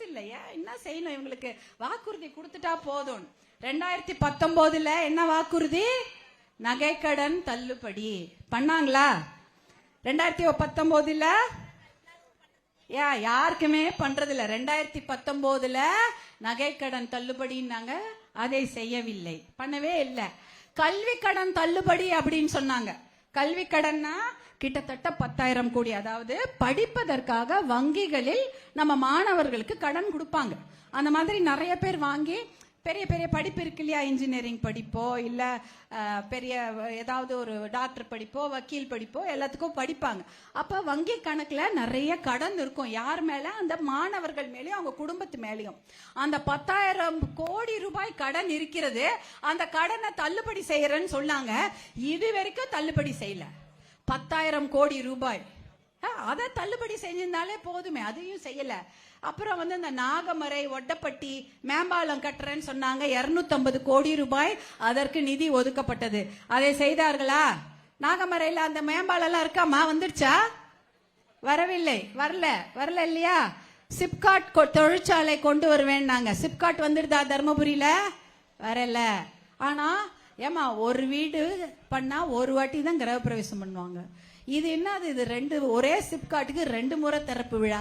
இல்லையா? என்ன செய்யணும்? இவங்களுக்கு வாக்குறுதி கொடுத்துட்டா போதும். 2019 என்ன வாக்குறுதி? நகைக்கடன் தள்ளுபடி பண்ணாங்களா? 2019 யாருக்குமே பண்றது இல்ல. 2019 நகைக்கடன் தள்ளுபடினாங்க, அதை செய்யவில்லை, பண்ணவே இல்லை. கல்வி கடன் தள்ளுபடி அப்படின்னு சொன்னாங்க. கல்வி கடன்னா கிட்டத்தட்ட 10,000 கோடி. அதாவது படிப்பதற்காக வங்கிகளில் நம்ம மாணவர்களுக்கு கடன் கொடுப்பாங்க. அந்த மாதிரி நிறைய பேர் வாங்கி பெரிய பெரிய படிப்பு இருக்கு இல்லையா, இன்ஜினியரிங் படிப்போ இல்ல பெரிய ஏதாவது ஒரு டாக்டர் படிப்போ வக்கீல் படிப்போ எல்லாத்துக்கும் படிப்பாங்க. அப்ப வங்கி கணக்குல நிறைய கடன் இருக்கும். யார் மேல? அந்த மாணவர்கள் மேலேயும் அவங்க குடும்பத்து மேலேயும். அந்த 10,000 கோடி ரூபாய் கடன் இருக்கிறது. அந்த கடனை தள்ளுபடி செய்யறேன்னு சொன்னாங்க. இது வரைக்கும் தள்ளுபடி செய்யல. 10,000 கோடி ரூபாய் அதை தள்ளுபடி செஞ்சிருந்தாலே போதுமே, அதையும் செய்யல. அப்புறம் இந்த நாகமரை ஒட்டப்பட்டி மேம்பாலம் கட்டுறேன்னு சொன்னாங்க. 250 கோடி ரூபாய் அதற்கு நிதி ஒதுக்கப்பட்டது. அதை செய்தார்களா? நாகமரையில் அந்த மேம்பாலம் எல்லாம் இருக்காமா? வந்துடுச்சா? வரவில்லை. வரல இல்லையா? சிப்காட் தொழிற்சாலை கொண்டு வருவேன்னாங்க. சிப்காட் வந்துடுதா தர்மபுரியில? வரல. ஆனா ஏமா ஒரு வீடு பண்ணா ஒரு வாட்டி தான் கிரகப்பிரவேசம் பண்ணுவாங்க. இது என்னது? இது ஒரே சிப்காட்டுக்கு 2 முறை திறப்பு விழா.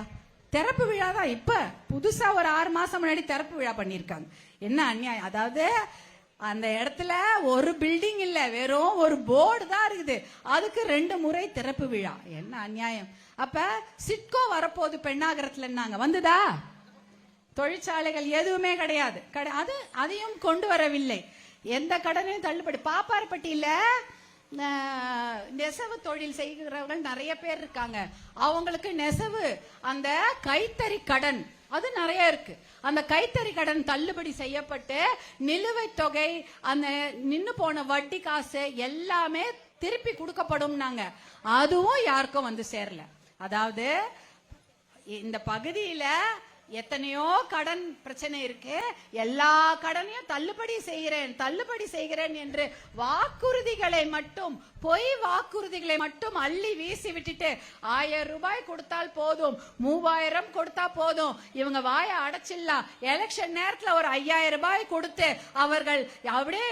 திறப்பு விழா தான். இப்ப புதுசா ஒரு 6 மாசம் முன்னாடி திறப்பு விழா பண்ணிருக்காங்க. என்ன அநியாயம்! அதாவது அந்த இடத்துல ஒரு பில்டிங் இல்ல, வெறும் ஒரு போர்டு தான் இருக்குது. அதுக்கு 2 முறை திறப்பு விழா. என்ன அநியாயம்! அப்ப சிட்கோ வரப்போது பெண்ணாகரத்துல வந்துதா? தொழிற்சாலைகள் எதுவுமே கிடையாது. அதையும் கொண்டு வரவில்லை. எந்த கடனையும் தள்ளுபடி. பாப்பாரப்பட்டியில நெசவு தொழில் செய்கிறவர்கள் நிறைய பேர் இருக்காங்க. அவங்களுக்கு நெசவு அந்த கைத்தறி கடன் அது நிறைய இருக்கு. அந்த கைத்தறி கடன் தள்ளுபடி செய்யப்பட்டு நிலுவைத் தொகை, அந்த நின்னு போன வட்டி காசு எல்லாமே திருப்பி கொடுக்கப்படும். அதுவும் யாருக்கும் சேரல. அதாவது இந்த பகுதியில எத்தனையோ கடன் பிரச்சனை இருக்கு. எல்லா கடனையும் தள்ளுபடி செய்கிறேன் என்று வாக்குறுதிகளை மட்டும், பொய் வாக்குறுதிகளை மட்டும் அள்ளி வீசி விட்டுட்டு 1000 ரூபாய் கொடுத்தால் போதும், 3000 கொடுத்தா போதும், இவங்க வாயை அடைச்சிடலாம். எலெக்ஷன் நேரத்துல ஒரு 5000 ரூபாய் கொடுத்து அவர்கள் அப்படியே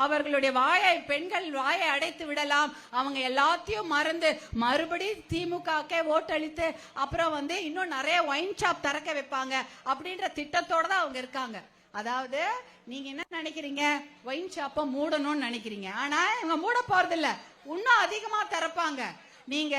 அவர்களுடைய வாயை, பெண்கள் வாயை அடைத்து விடலாம். அவங்க எல்லாத்தையும் மறந்து மறுபடி திமுக ஓட்டளித்து அப்புறம் இன்னும் நிறைய ஒயின் ஷாப் திறக்க வைப்பாங்க அப்படின்ற திட்டத்தோட தான் அவங்க இருக்காங்க. அதாவது நீங்க என்ன நினைக்கிறீங்க? ஒயின் ஷாப்ப மூடணும்னு நினைக்கிறீங்க. ஆனா இவங்க மூட போறது இல்ல, இன்னும் அதிகமா திறப்பாங்க. நீங்க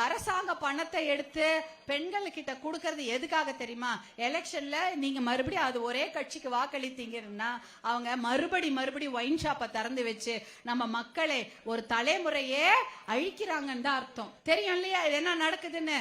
அரசாங்க பணத்தை எடுத்து பெண்கள் கிட்ட கொடுக்கறது எதுக்காக தெரியுமா? எலெக்ஷன்ல நீங்க மறுபடியும் அது ஒரே கட்சிக்கு வாக்களித்தீங்கன்னா அவங்க மறுபடி ஒயின் ஷாப்பை திறந்து வச்சு நம்ம மக்களை ஒரு தலைமுறையே அழிக்கிறாங்கன்னு தான் அர்த்தம். தெரியும் இல்லையா என்ன நடக்குதுன்னு?